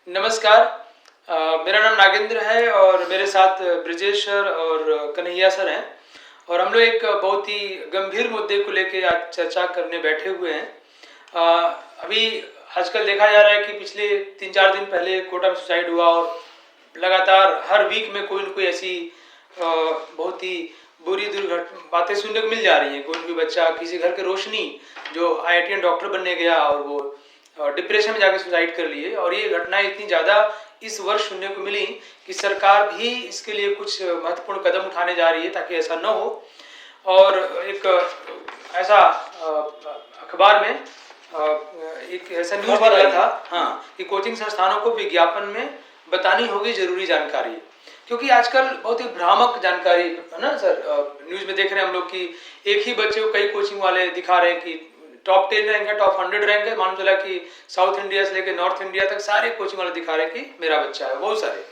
नमस्कार। मेरा नाम नागेंद्र है और मेरे साथ ब्रिजेश सर और कन्हैया सर हैं और हम लोग एक बहुत ही गंभीर मुद्दे को लेके आज चर्चा करने बैठे हुए हैं। अभी आजकल देखा जा रहा है कि पिछले 3-4 दिन पहले कोटा में सुसाइड हुआ और लगातार हर वीक में कोई न कोई ऐसी बहुत ही बुरी दुर्घटना बातें सुनने को मिल जा रही हैं। कोई न कोई बच्चा, किसी घर के रोशनी जो IITian डॉक्टर बनने गया और वो डिप्रेशन में जाके सुसाइड कर लिए। और ये घटनाएं इतनी ज़्यादा इस वर्ष सुनने को मिली कि सरकार भी इसके लिए कुछ महत्वपूर्ण कदम उठाने जा रही है ताकि ऐसा न हो। और एक ऐसा अखबार में एक ऐसा न्यूज़ निकला था, हाँ, कि कोचिंग संस्थानों को विज्ञापन में बतानी होगी जरूरी जानकारी, क्योंकि आजकल बहुत ही भ्रामक जानकारी है ना सर। न्यूज़ में देख रहे हैं हम लोग कि एक ही बच्चे को कई कोचिंग वाले दिखा रहे हैं कि टॉप 10 रैंक है, टॉप 100 रैंक है। मालूम चला कि साउथ इंडिया से लेकर नॉर्थ इंडिया तक सारे कोचिंग वाले दिखा रहे हैं कि मेरा बच्चा है, बहुत सारे।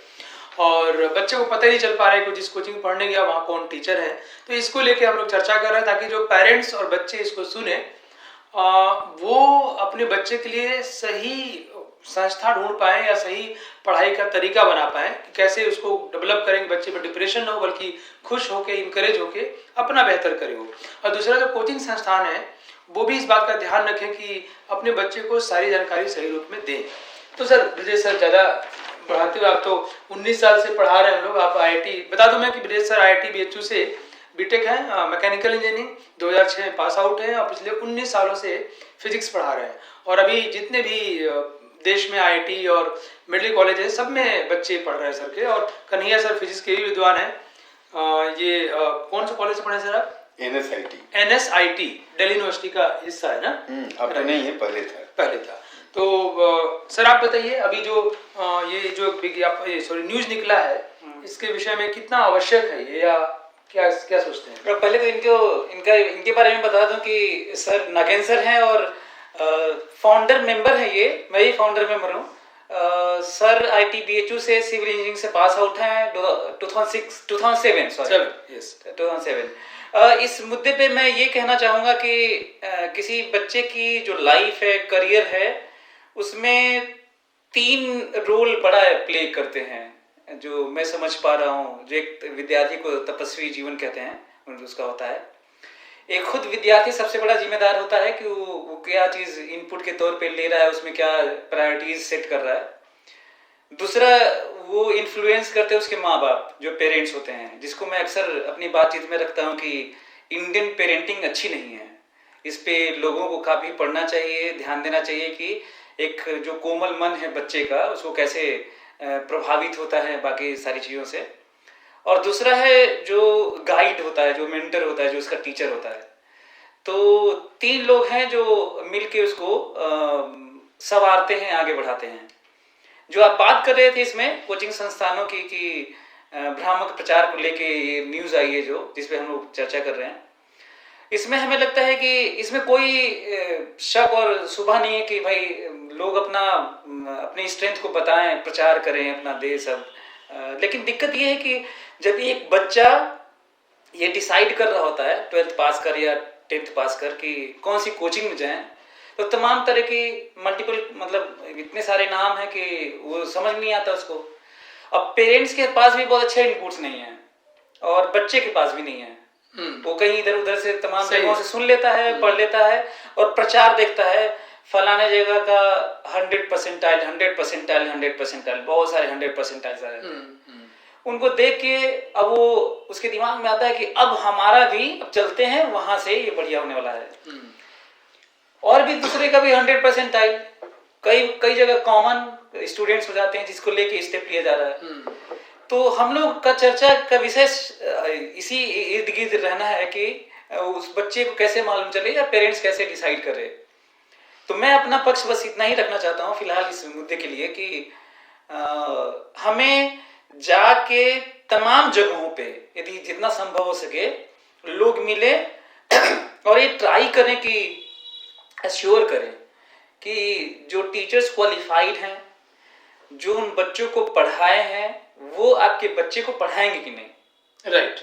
और बच्चे को पता ही नहीं चल पा रहा है कि जिस कोचिंग पढ़ने गया वहाँ कौन टीचर है। तो इसको लेके हम लोग चर्चा कर रहे हैं ताकि जो पेरेंट्स और बच्चे इसको सुने वो अपने बच्चे के लिए सही संस्था ढूंढ पाए या सही पढ़ाई का तरीका बना पाए कि कैसे उसको डेवलप करेंगे, बच्चे में डिप्रेशन न हो बल्कि खुश होके, इंकरेज होके अपना बेहतर करे हो। और दूसरा जो कोचिंग संस्थान है वो भी इस बात का ध्यान रखें कि अपने बच्चे को सारी जानकारी सही रूप में दें। तो सर ब्रजेश सर, ज़्यादा बढ़ाते हुए, आप तो 19 साल से पढ़ा रहे हैं हम लोग, आप IIT बता दूं मैं कि ब्रजेश सर IIT BHU से बीटेक हैं, मैकेनिकल इंजीनियरिंग 2006 में पास आउट हैं और पिछले 19 सालों से फिजिक्स पढ़ा रहे हैं। और अभी जितने भी देश में IIT और मेडिकल कॉलेज है सब में बच्चे पढ़ रहे हैं सर के। और कन्हैया सर फिजिक्स के भी विद्वान हैं। ये कौन सा कॉलेज से पढ़े सर आप? NSIT दिल्ली यूनिवर्सिटी का हिस्सा है ना? अब तो नहीं है, पहले था। तो सर आप बताइए, अभी जो ये जो न्यूज निकला है इसके विषय में कितना आवश्यक है ये, या क्या सोचते हैं? पहले तो इनके बारे में बता दूं कि सर नागेंद्र सर हैं और फाउंडर मेंबर है ये, मैं ही फाउंडर मेंबर हूँ। सर IIT BHU से सिविल इंजीनियरिंग से पास आउट हैं 2007। इस मुद्दे पे मैं ये कहना चाहूँगा कि किसी बच्चे की जो लाइफ है, करियर है, उसमें 3 रोल बड़ा प्ले करते हैं जो मैं समझ पा रहा हूँ। जो एक विद्यार्थी को तपस्वी जीवन कहते हैं उसका होता है। एक खुद विद्यार्थी सबसे बड़ा जिम्मेदार होता है कि वो क्या चीज़ इनपुट के तौर पे ले रहा है, उसमें क्या प्रायोरिटीज सेट कर रहा है। दूसरा, वो इन्फ्लुएंस करते हैं उसके माँ बाप, जो पेरेंट्स होते हैं, जिसको मैं अक्सर अपनी बातचीत में रखता हूँ कि इंडियन पेरेंटिंग अच्छी नहीं है। इस पे लोगों को काफ़ी पढ़ना चाहिए, ध्यान देना चाहिए कि एक जो कोमल मन है बच्चे का, उसको कैसे प्रभावित होता है बाकी सारी चीज़ों से। और दूसरा है जो गाइड होता है, जो मेंटर होता है, जो उसका टीचर होता है। तो 3 लोग हैं जो मिलके उसको संवारते हैं, आगे बढ़ाते हैं। जो आप बात कर रहे थे इसमें कोचिंग संस्थानों की कि भ्रामक प्रचार को लेके ये न्यूज़ आई है जो जिसपे हम लोग चर्चा कर रहे हैं, इसमें हमें लगता है कि इसमें कोई शक और शुबा नहीं है कि भाई लोग अपनी स्ट्रेंथ को बताएं, प्रचार करें, अपना दे सब। लेकिन दिक्कत ये है कि जब एक बच्चा ये डिसाइड कर रहा होता है 12th पास कर या 10th पास कर कि कौन सी कोचिंग में जाएं, तो तमाम तरह की मल्टीपल मतलब इतने सारे नाम है कि वो समझ नहीं आता उसको। अब पेरेंट्स के पास भी बहुत अच्छे इनपुट्स नहीं है और बच्चे के पास भी नहीं है। वो कहीं इधर उधर से तमाम जगहों से सुन लेता है, पढ़ लेता है और प्रचार देखता है फलाने जगह का 100 परसेंटाइल, बहुत सारे 100 परसेंटाइल आ रहे हैं। उनको देख के अब वो उसके दिमाग में आता है कि अब हमारा भी, अब चलते हैं वहां से, ये बढ़िया होने वाला है। और भी दूसरे का भी 100 परसेंटाइल, कई जगह कॉमन स्टूडेंट्स हो जाते हैं जिसको लेके स्टेप लिया जा रहा है। तो हम लोग का चर्चा का विषय इसी इर्द गिर्द रहना है कि उस बच्चे को कैसे मालूम चले या पेरेंट्स कैसे डिसाइड करे। तो मैं अपना पक्ष बस इतना ही रखना चाहता हूँ फिलहाल इस मुद्दे के लिए कि हमें जाके तमाम जगहों पे यदि जितना संभव हो सके लोग मिले और ये ट्राई करें कि एश्योर करें कि जो टीचर्स क्वालिफाइड हैं, जो उन बच्चों को पढ़ाए हैं, वो आपके बच्चे को पढ़ाएंगे कि नहीं। राइट।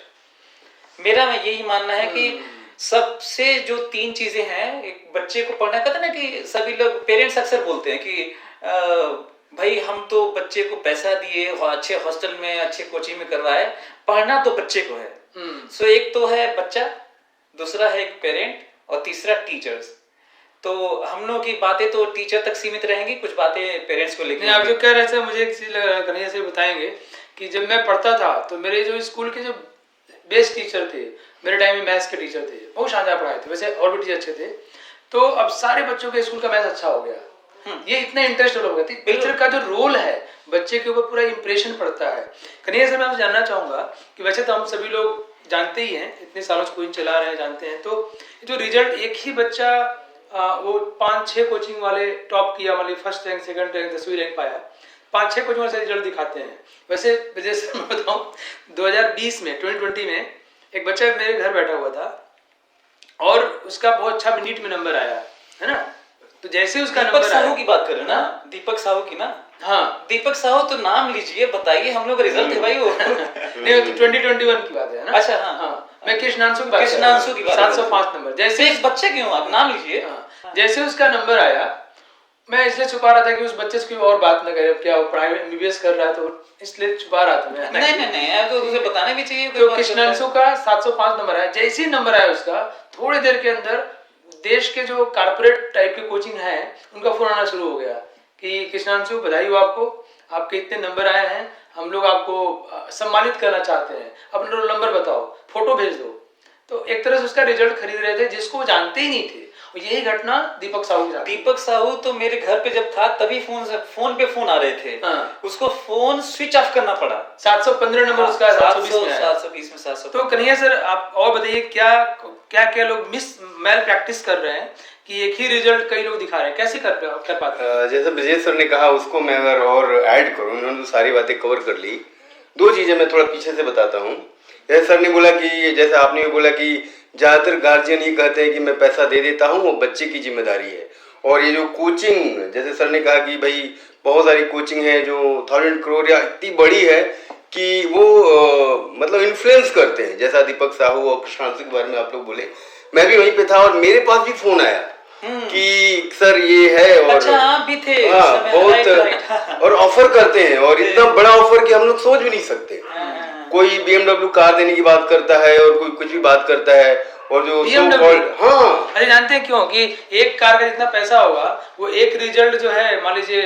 मेरा में यही मानना है कि सबसे जो 3 चीजें हैं एक बच्चे को पढ़ना, कहते ना कि सभी लोग पेरेंट्स अक्सर बोलते हैं कि भाई हम तो बच्चे को पैसा दिए अच्छे हॉस्टल में अच्छे कोचिंग में करवाए, पढ़ना तो बच्चे को है। सो एक तो है बच्चा, दूसरा है एक पेरेंट और तीसरा टीचर्स। तो हम लोग की बातें तो टीचर तक सीमित रहेंगी, कुछ बातें पेरेंट्स को लेकर। आप जो कह रहे थे मुझे एक चीज लग रहा है, कन्हैया से बताएंगे कि जब मैं पढ़ता था तो मेरे जो स्कूल के जो बेस्ट टीचर थे, मेरे टाइम में मैथ्स के टीचर थे, बहुत शानदार पढ़ाए थे, वैसे और भी टीचर अच्छे थे। तो अब सारे बच्चों के स्कूल का मैथ्स अच्छा हो गया, ये इतना इंटरेस्ट हो गया। टीचर का जो रोल है बच्चे के ऊपर पूरा इंप्रेशन पड़ता है। कन्हैया से मैं आपसे जानना चाहूंगा कि वैसे तो हम सभी लोग जानते ही हैं, इतने सालों से कोचिंग चला रहे हैं, जानते हैं, तो जो रिजल्ट एक ही बच्चा वो 5-6 कोचिंग वाले टॉप किया, मतलब फर्स्ट रैंक, सेकंड रैंक, 10वीं रैंक पाया, 5-6 कोचिंग वाले रिजल्ट दिखाते हैं। वैसे जैसे मैं बताऊं 2020 में 2020 में एक बच्चा मेरे घर बैठा हुआ था और उसका बहुत अच्छा नीट में नंबर आया है ना। तो जैसे उसका दीपक नंबर साहू की बात कर रहे हो ना, दीपक साहू की ना। हाँ, दीपक साहू तो नाम लीजिए, बताइए, हम लोग का रिजल्ट है भाई वो। नहीं वो तो 2021 की बात है ना। अच्छा हाँ, मैं कृष्णांशु की बात 705 नंबर। जैसे एक बच्चे क्यों, आप नाम लीजिए। जैसे उसका नंबर आया, मैं इसलिए छुपा रहा था कि उस बच्चे से कोई और बात न करे, क्या वो प्राइवेट एमबीबीएस कर रहा है, तो इसलिए छुपा रहा था मैं। नहीं तो उसे बताने भी चाहिए। तो कृष्णांशु का 705 नंबर आया। जैसे ही नंबर आया उसका, थोड़ी देर के अंदर देश के जो कारपोरेट टाइप के कोचिंग है उनका फोन आना शुरू हो गया कि कृष्णांशु बधाई हो आपको, आपके इतने नंबर आए हैं, हम लोग आपको सम्मानित करना चाहते हैं, अपना रोल नंबर बताओ, फोटो भेज दो। तो एक तरह से उसका रिजल्ट खरीद रहे थे जिसको वो जानते ही नहीं थे। यही घटना दीपक साहू के साथ। दीपक साहू तो मेरे घर पे जब था तभी फोन पे फोन आ रहे थे। उसको फोन स्विच ऑफ करना पड़ा। 715 नंबर उसका 720 में 700। तो कन्हैया सर आप और बताइए, क्या लोग मैल प्रैक्टिस कर रहे हैं कि एक ही रिजल्ट कई लोग दिखा रहे हैं, कैसे कर पाते हैं? जैसे ब्रजेश सर ने कहा उसको मैं अगर और ऐड करूं, उन्होंने तो सारी बातें कवर कर ली। 2 चीजें मैं थोड़ा पीछे से बताता हूँ। जैसे सर ने बोला कि, जैसे आपने भी बोला कि ज्यादातर गार्जियन ये कहते हैं कि मैं पैसा दे देता हूँ, वो बच्चे की जिम्मेदारी है। और ये जो कोचिंग, जैसे सर ने कहा कि भाई बहुत सारी कोचिंग है जो 1000 करोड़ या इतनी बड़ी है कि वो मतलब इन्फ्लुएंस करते हैं, जैसा दीपक साहू और कृष्णांशु के बारे में आप लोग बोले। मैं भी वहीं पे था और मेरे पास भी फोन आया कि सर ये है, और अच्छा आप भी थे। बहुत और ऑफर करते हैं, और इतना बड़ा ऑफर कि हम लोग सोच भी नहीं सकते। कोई BMW कार देने की बात करता है और कोई कुछ भी बात करता है, और जो अरे जानते हैं क्यों कि एक कार का जितना पैसा होगा वो एक रिजल्ट जो है, मान लीजिए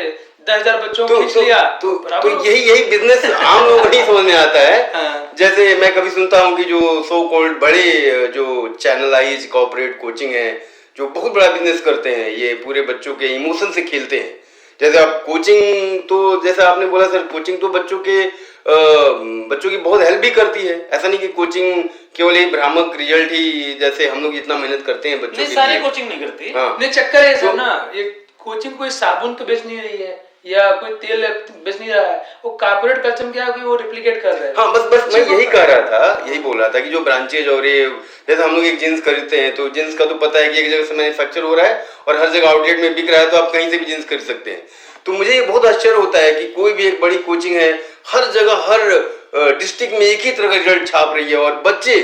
10,000 बच्चों को खींच लिया तो यही बिजनेस आम लोगों को नहीं समझ में आता है। जैसे मैं कभी सुनता हूँ कि जो सो कॉल्ड बड़े जो चैनलाइज कॉर्पोरेट कोचिंग है, जो बहुत बड़ा बिजनेस करते हैं, ये पूरे बच्चों के इमोशन से खेलते हैं। जैसे आप कोचिंग, तो जैसा आपने बोला सर, कोचिंग तो बच्चों की बहुत हेल्प भी करती है। ऐसा नहीं कि कोचिंग केवल एक भ्रामक रिजल्ट ही, जैसे हम लोग इतना मेहनत करते हैं बच्चों के लिए। सारी कोचिंग नहीं करती। नहीं, चक्कर है सर ना, ये कोचिंग कोई साबुन तो बेच नहीं रही है या कोई तेल बेच नहीं रहा है, वो कॉर्पोरेट कल्चर क्या है कि वो रिप्लिकेट कर रहे हैं। हाँ, बस मैं यही कह रहा था, यही बोल रहा था कि जो ब्रांचेज और ये, जैसे हम लोग एक जींस खरीदते हैं तो जींस का तो पता है कि एक जगह से मैन्युफैक्चर हो रहा है और हर जगह आउटलेट में बिक रहा है, तो आप कहीं से भी जींस खरीद सकते हैं। तो मुझे ये बहुत आश्चर्य होता है कि कोई भी एक बड़ी कोचिंग है, हर जगह हर डिस्ट्रिक्ट में एक ही तरह का रिजल्ट छाप रही है, और बच्चे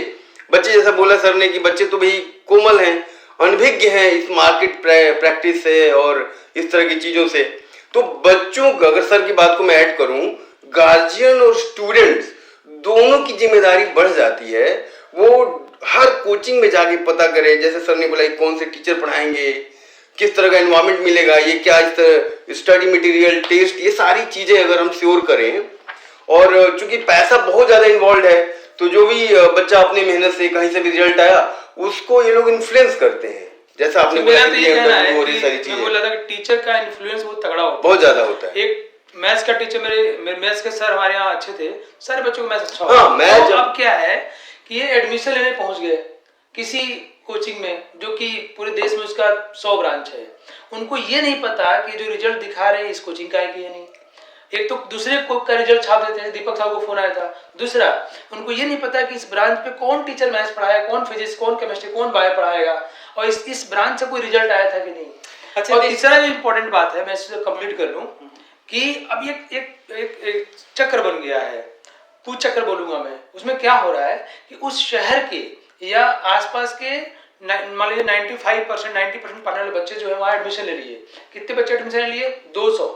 जैसा बोला सर ने कि बच्चे तो भाई कोमल हैं, अनभिज्ञ हैं इस मार्केट प्रैक्टिस से और इस तरह की चीजों से। तो बच्चों को, अगर सर की बात को मैं ऐड करूं, गार्जियन और स्टूडेंट्स दोनों की जिम्मेदारी बढ़ जाती है। वो हर कोचिंग में जाके पता करें, जैसे सर ने बोला कौन से टीचर पढ़ाएंगे, किस तरह का एनवायरनमेंट मिलेगा, ये क्या स्टडी मटेरियल, टेस्ट, ये सारी चीजें अगर हम श्योर करें। और चूंकि पैसा बहुत ज्यादा इन्वॉल्व है, तो जो भी बच्चा अपनी मेहनत से कहीं से भी रिजल्ट आया उसको ये लोग इन्फ्लुएंस करते हैं। जैसा आपने बोला कि मैं बोला था कि टीचर का इन्फ्लुएंस बहुत तगड़ा होता है, बहुत ज्यादा होता है। एक मैथ्स का टीचर, मेरे मैथ्स के सर हमारे यहाँ अच्छे थे, सारे बच्चों को मैथ्स अच्छा होता। अब क्या है कि ये एडमिशन लेने पहुंच गए किसी कोचिंग में जो कि पूरे देश में उसका 100 ब्रांच है, उनको ये नहीं पता कि जो रिजल्ट दिखा रहे हैं इस कोचिंग का है कि नहीं। एक तो दूसरे को का रिजल्ट छाप देते हैं, दीपक साहब को फोन आया था। दूसरा, उनको ये नहीं पता कि इस ब्रांच पे कौन टीचर मैथ्स पढ़ाया, कौन फिजिक्स, कौन केमिस्ट्री, कौन बायो पढ़ाएगा, और इस ब्रांच से कोई रिजल्ट आया था कि नहीं। अच्छा, और तीसरा जो इम्पोर्टेंट बात है, मैं इसे कंप्लीट कर लूं कि अब एक चक्र बन गया है, पूछ चक्र बोलूंगा मैं। उसमें क्या हो रहा है कि उस शहर के या आसपास के मान लीजिए 90% पढ़ने वाले बच्चे जो है वहां एडमिशन ले लिए। कितने बच्चे एडमिशन ले लिए? 200।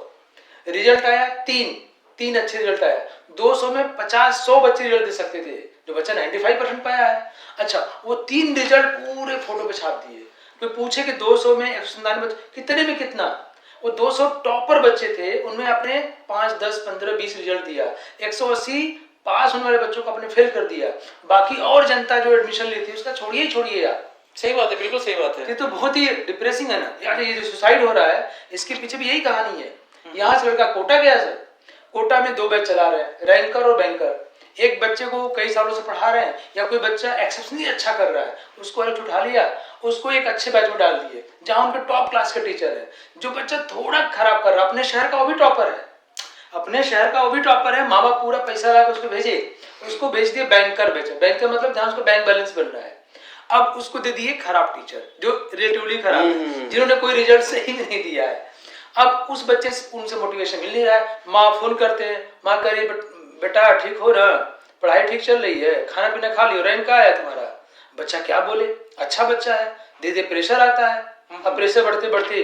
रिजल्ट आया 3 अच्छे रिजल्ट आया। 200 में 50-100 बच्चे रिजल्ट दे सकते थे, जो बच्चा 95% पाया है। अच्छा, वो 3 रिजल्ट पूरे फोटो पे छाप दिए। कोई पूछे कि 200 में 197 बच्चे कितने में कितना, वो 200 टॉपर बच्चे थे, उनमें अपने 5, 10, 15, 20 रिजल्ट दिया। 180 पास होने वाले बच्चों को अपने फेल कर दिया। बाकी और जनता जो एडमिशन ली थी उसका छोड़िए यार। सही बात है, बिल्कुल सही बात है। ये तो बहुत ही डिप्रेसिंग है ना यार। ये जो सुसाइड हो रहा है इसके पीछे भी यही कहानी है। यहाँ से लड़का कोटा गया सर, कोटा में 2 बैच चला रहे हैं, रैंकर और बैंकर। एक बच्चे को कई सालों से पढ़ा रहे हैं, या कोई बच्चा एक्सेप्शनली अच्छा कर रहा है, उसको अलग उठा लिया, उसको एक अच्छे बैच में डाल दिए जहां उनके टॉप क्लास के टीचर है। जो बच्चा थोड़ा खराब कर रहा है, अपने शहर का वो भी टॉपर है, माँ बाप पूरा पैसा लगा उसको भेजे, उसको भेज दिए बैंकर बेचा। बैंकर मतलब जहां उसको बैंक बैलेंस बन रहा है। अब उसको दे दिए खराब टीचर जो रिलेटिवली खराब है, जिन्होंने कोई रिजल्ट सही नहीं दिया है। अब उस बच्चे से उनसे मोटिवेशन मिल नहीं रहा है। माँ फोन करते हैं, माँ कह रही बेटा ठीक हो ना, पढ़ाई ठीक चल रही है, खाना पीना खा लियो, रैंक का आया तुम्हारा। बच्चा क्या बोले, अच्छा बच्चा है, धीरे प्रेशर आता है। अब प्रेशर बढ़ते बढ़ते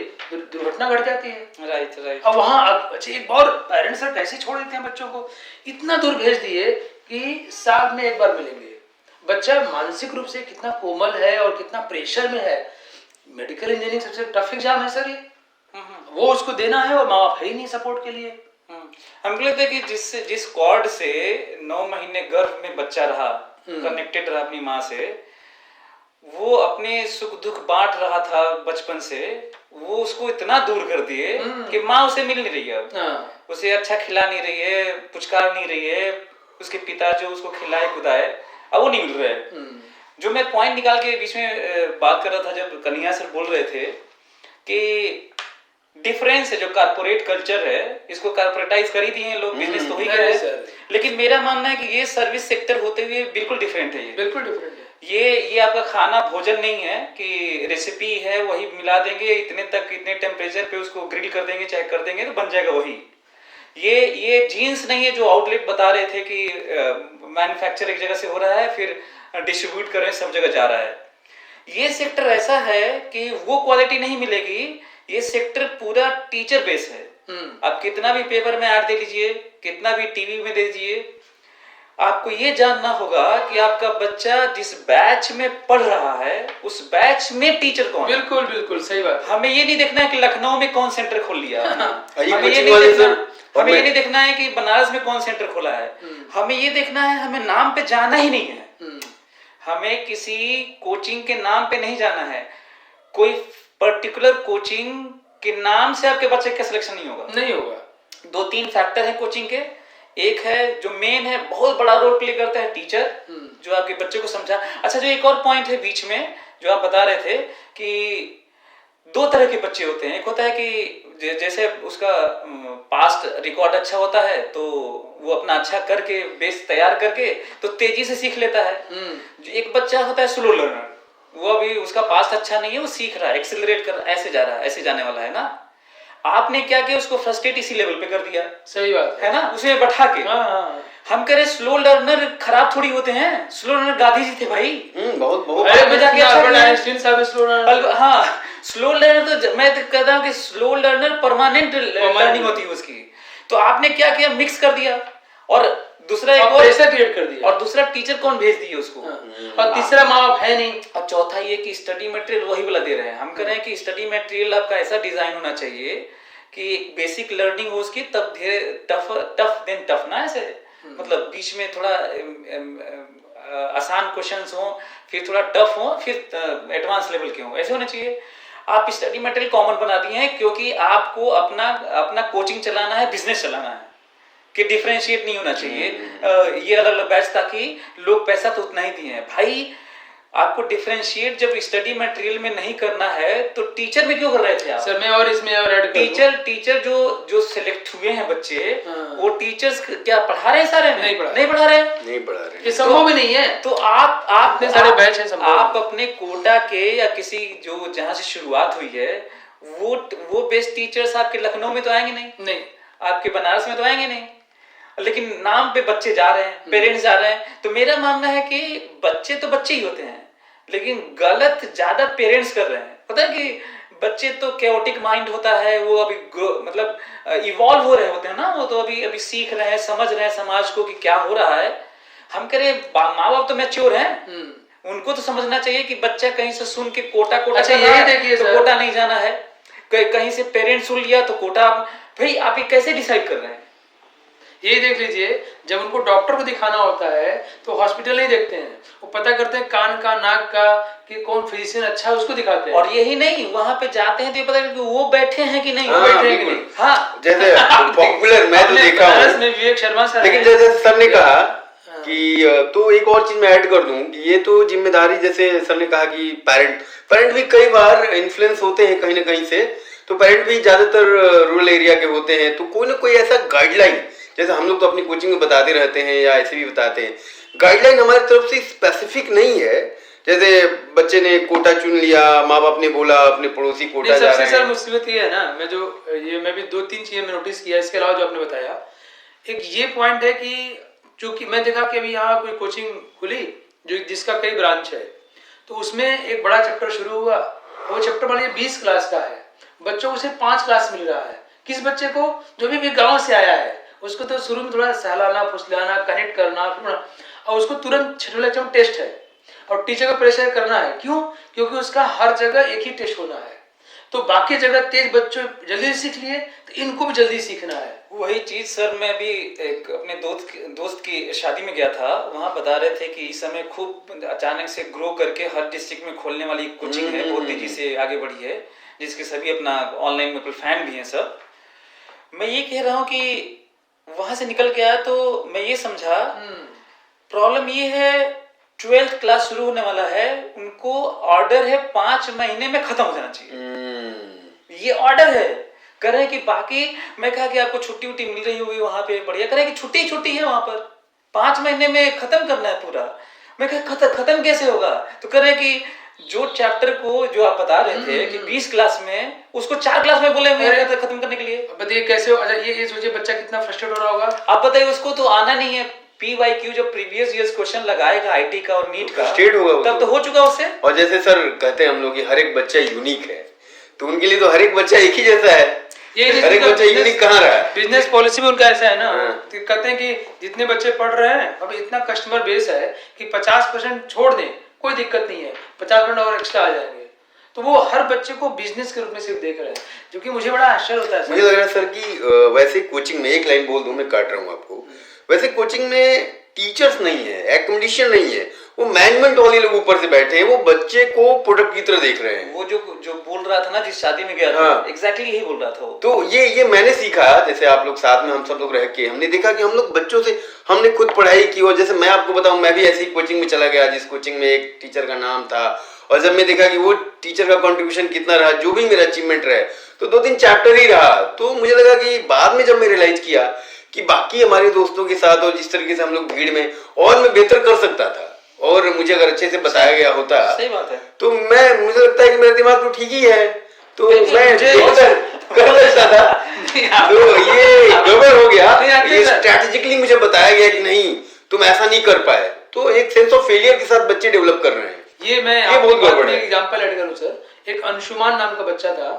दुर्घटना घट जाती है। राइट। अब वहां एक बार पेरेंट्स सर कैसे छोड़ देते हैं बच्चों को, इतना दूर भेज दिए कि साल में एक बार मिलेंगे। बच्चा मानसिक रूप से कितना कोमल है और कितना प्रेशर में है। मेडिकल इंजीनियरिंग सबसे टफ एग्जाम है सर ये, वो उसको देना है और माँ बाप है ही नहीं सपोर्ट के लिए। हमको लगता है कि जिस कॉर्ड से 9 महीने गर्भ में बच्चा रहा, कनेक्टेड रहा अपनी माँ से, वो अपने सुख दुख बांट रहा था बचपन से, वो उसको इतना दूर कर दिए कि माँ उसे मिल नहीं रही है, उसे अच्छा खिला नहीं रही है, पुचकार नहीं रही है, उसके पिता जो उसको खिलाए खुदाए अब वो नहीं मिल रहा है। जो मैं पॉइंट निकाल के बीच में बात कर रहा था जब कन्हैया सर बोल रहे थे कि डिफरेंस है, जो कारपोरेट कल्चर है इसको कारपोरेटाइज कर ही दिए हैं लोग, बिजनेस तो ही कर रहे हैं। लेकिन मेरा मानना है कि ये सर्विस सेक्टर होते हुए बिल्कुल डिफरेंट है। ये बिल्कुल डिफरेंट है। ये आपका खाना भोजन नहीं है कि रेसिपी है वही मिला देंगे, इतने तक इतने टेम्परेचर पे उसको ग्रिल कर देंगे, चेक कर देंगे तो बन जाएगा वही। ये जीन्स नहीं है जो आउटलेट बता रहे थे कि मैन्युफैक्चर एक जगह से हो रहा है फिर डिस्ट्रीब्यूट कर रहे हैं, सब जगह जा रहा है। ये सेक्टर ऐसा है कि वो क्वालिटी नहीं मिलेगी। ये सेक्टर पूरा टीचर बेस है। आप कितना भी पेपर में ऐड दे लीजिए, कितना भी टीवी में दे दीजिए, आपको ये जानना होगा कि आपका बच्चा जिस बैच में पढ़ रहा है उस बैच में टीचर कौन है। बिल्कुल सही बात। हमें ये नहीं देखना है कि लखनऊ में कौन सेंटर खोल लिया हमें ये नहीं देखना है कि बनारस में कौन सेंटर खोला है। हमें ये देखना है, हमें नाम पे जाना ही नहीं है, हमें किसी कोचिंग के नाम पे नहीं जाना है। कोई पर्टिकुलर कोचिंग के नाम से आपके बच्चे का सिलेक्शन नहीं होगा। 2-3 फैक्टर है कोचिंग के। एक है जो मेन है, बहुत बड़ा रोल प्ले करता है टीचर, जो आपके बच्चे को समझा। अच्छा, जो एक और पॉइंट है बीच में जो आप बता रहे थे कि 2 तरह के बच्चे होते हैं। एक होता है कि जैसे उसका पास्ट रिकॉर्ड अच्छा होता है तो वो अपना अच्छा करके बेस तैयार करके तो तेजी से सीख लेता है। एक बच्चा होता है स्लो लर्नर, वो अभी उसका पास्ट अच्छा नहीं है, वो सीख रहा है, एक्सेलरेट कर ऐसे जा रहा है, ऐसे जाने वाला है ना। आपने क्या किया, उसको फ्रस्ट्रेट इसी लेवल पे कर दिया। सही बात है ना, उसे बैठा के। हम कह रहे स्लो लर्नर खराब थोड़ी होते हैं, स्लो लर्नर गांधी जी थे भाई। बहुत स्लो लर्नर तो मैं तो कहता हूँ कि स्लो लर्नर परमानेंट लर्निंग होती है उसकी। तो आपने क्या किया, मिक्स कर दिया और दूसरा एक और प्रेशर क्रिएट कर दिया, और दूसरा टीचर कौन भेज दिए उसको, और तीसरा माँ बाप है नहीं, और चौथा ये कि स्टडी मटेरियल वही वाला दे रहे हैं। हम कह रहे हैं कि स्टडी मटेरियल आपका ऐसा डिजाइन होना चाहिए कि बेसिक लर्निंग हो उसकी, तब धीरे टफ देन टफ ना, ऐसे मतलब बीच में थोड़ा आसान क्वेश्चंस हो, फिर थोड़ा टफ हो, फिर एडवांस लेवल के हो, ऐसे होने चाहिए। आप स्टडी मटेरियल कॉमन बना दिए हैं क्योंकि आपको अपना कोचिंग चलाना है, बिजनेस चलाना है, कि डिफरेंशिएट नहीं होना चाहिए ये अलग अलग बैच, ताकि लोग पैसा तो उतना ही दिए हैं भाई। आपको डिफरेंशिएट जब स्टडी मटेरियल में नहीं करना है तो टीचर में क्यों कर रहे थे आप? सर मैं और इसमें और ऐड टीचर जो सिलेक्ट हुए हैं बच्चे, वो टीचर्स क्या पढ़ा रहे हैं सारे में? नहीं पढ़ा रहे। ये संभव भी नहीं है। तो आप सारे बैच हैं, आप अपने कोटा के या किसी जो जहां से शुरुआत हुई है वो बेस्ट टीचर्स आपके लखनऊ में तो आएंगे नहीं, आपके बनारस में तो आएंगे नहीं, लेकिन नाम पे बच्चे जा रहे हैं, पेरेंट्स जा रहे हैं। तो मेरा मानना है कि बच्चे तो बच्चे ही होते हैं, लेकिन गलत ज्यादा पेरेंट्स कर रहे हैं। पता है कि बच्चे तो कैओटिक माइंड होता है, वो अभी मतलब इवॉल्व हो रहे होते हैं ना, वो तो अभी अभी सीख रहे हैं, समझ रहे हैं समाज को कि क्या हो रहा है। हम कह रहे माँ बाप तो मैच्योर हैं, उनको तो समझना चाहिए कि बच्चा कहीं से सुन के कोटा अच्छा, यही देखिए तो कोटा नहीं जाना है, कहीं से पेरेंट्स सुन लिया तो कोटा। भाई आप ये कैसे डिसाइड कर रहे हैं? यही देख लीजिए, जब उनको डॉक्टर को दिखाना होता है तो हॉस्पिटल नहीं देखते हैं, वो पता करते हैं कान का, नाक का, कि कौन फिजिशियन अच्छा है उसको दिखाते हैं। और यही नहीं, वहां पे जाते हैं तो ये पता है कि वो बैठे हैं कि नहीं, हाँ, बैठे हैं कि नहीं। हाँ, जैसे पॉपुलर मैं तो देखा हूँ, में विवेक शर्मा सर, लेकिन जैसे सर ने कहा कि तो एक और चीज मैं ऐड कर दूं कि ये तो जिम्मेदारी, जैसे सर ने कहा कि पेरेंट भी कई बार इन्फ्लुएंस होते हैं कहीं ना कहीं से, तो पेरेंट भी ज्यादातर रूरल एरिया के होते हैं, तो कोई ना कोई ऐसा गाइडलाइन, जैसे हम लोग तो अपनी कोचिंग में बताते रहते हैं या ऐसे भी बताते हैं, गाइडलाइन हमारी तरफ से स्पेसिफिक नहीं है। जैसे बच्चे ने कोटा चुन लिया, माँ बाप ने बोला अपने पड़ोसी कोटा जा रहे हैं। सबसे सर मुसीबत ये है ना, मैं भी 2-3 चीजें मैं नोटिस किया इसके अलावा जो आपने बताया। एक ये पॉइंट है कि चूंकि मैं देखा कि अभी यहाँ कोई कोचिंग खुली जिसका कई ब्रांच है, तो उसमें एक बड़ा चैप्टर शुरू हुआ, वो चैप्टर मान लीजिए 20 क्लास का है, बच्चों को सिर्फ 5 क्लास मिल रहा है। किस बच्चे को? जो भी गाँव से आया है, उसको तो शुरू में थोड़ा सहलाना, फुसलाना, कनेक्ट करना, और उसको तुरंत छठवें टेस्ट है और टीचर का प्रेशर करना है। क्यों? क्योंकि उसका हर जगह एक ही टेस्ट होना है, तो बाकी जगह तेज बच्चों जल्दी सीख लिए, तो इनको भी जल्दी सीखना है। वही चीज सर, मैं भी एक अपने दोस्त की शादी में गया था, वहाँ बता रहे थे कि इस समय खूब अचानक से ग्रो करके हर डिस्ट्रिक्ट में खोलने वाली कोचिंग है, बहुत तेजी से आगे बढ़ी है, जिसके सभी अपना ऑनलाइन में फैन भी हैं सब। मैं ये कह रहा हूँ कि वहां से निकल के आया तो मैं ये समझा प्रॉब्लम ये है, 12th क्लास शुरू होने वाला है, उनको ऑर्डर है 5 महीने में खत्म हो जाना चाहिए। ये ऑर्डर है, कह रहे हैं कि बाकी, मैं कहा कि आपको छुट्टी उट्टी मिल रही होगी वहां पे, बढ़िया, कह रहे हैं कि छुट्टी है वहां पर, 5 महीने में खत्म करना है पूरा। मैं कहा खत्म कैसे होगा? तो कह रहे हैं कि जो चैप्टर को जो आप बता रहे थे कि 20 क्लास में, उसको 4 क्लास में बोले हुए खत्म करने के लिए। बताइए कैसे? अच्छा, ये सोचिए बच्चा कितना फ्रस्ट्रेट हो रहा होगा। आप बताइए, उसको तो आना नहीं है, PYQ जो प्रीवियस ईयर्स क्वेश्चन लगाएगा आईटी का और नीट का, स्टेट होगा तब तो हो चुका उससे। और जैसे सर कहते हैं हम लोग कि हर एक बच्चा यूनिक है, तो उनके लिए तो हर एक बच्चा एक ही जैसा है। ये हर एक बच्चा यूनिक कहाँ रहा है? बिजनेस पॉलिसी भी उनका ऐसा है ना, कहते हैं कि जितने बच्चे पढ़ रहे हैं, अब इतना कस्टमर बेस है कि 50% छोड़ दें कोई दिक्कत नहीं है, 50% और एक्स्ट्रा आ जाएंगे, तो वो हर बच्चे को बिजनेस के रूप में सिर्फ देख रहे हैं, जो कि मुझे बड़ा आश्चर्य होता है। मुझे लग रहा है सर कि वैसे कोचिंग में, एक लाइन बोल दूं, मैं काट रहा हूँ आपको, वैसे कोचिंग में टीचर्स नहीं है, एकोमोडेशन नहीं है, वो मैनेजमेंट वाले लोग ऊपर से बैठे हैं, वो बच्चे को प्रोडक्ट की तरह देख रहे हैं। वो जो बोल रहा था ना, जिस शादी में गया था, एग्जैक्टली यही बोल रहा था वो। तो ये मैंने सीखा, जैसे आप लोग साथ में हम सब लोग रह के हमने देखा कि हम लोग बच्चों से, हमने खुद पढ़ाई की, और जैसे मैं आपको बताऊं, मैं भी ऐसी कोचिंग में चला गया जिस कोचिंग में एक टीचर का नाम था, और जब मैं देखा कि वो टीचर का कंट्रीब्यूशन कितना रहा, जो भी मेरा अचीवमेंट रहा, तो 2-3 चैप्टर ही रहा, तो मुझे लगा कि बाद में जब मैं रियलाइज किया कि बाकी हमारे दोस्तों के साथ और जिस तरीके से हम लोग भीड़ में, और मैं बेहतर कर सकता था, और मुझे अगर अच्छे से बताया गया होता, सही बात है, तो मुझे लगता है कि मेरा दिमाग तो ठीक ही है, तो मैं बेहतर कर सकता था। तो ये गड़बड़ हो गया, ये स्ट्रैटेजिकली मुझे बताया गया कि नहीं तुम ऐसा नहीं कर पाए, तो एक सेंस ऑफ फेलियर के साथ बच्चे डेवलप कर रहे हैं। ये बहुत गड़बड़ है। एग्जांपल ऐड करूं सर, एक अंशुमान नाम का बच्चा था,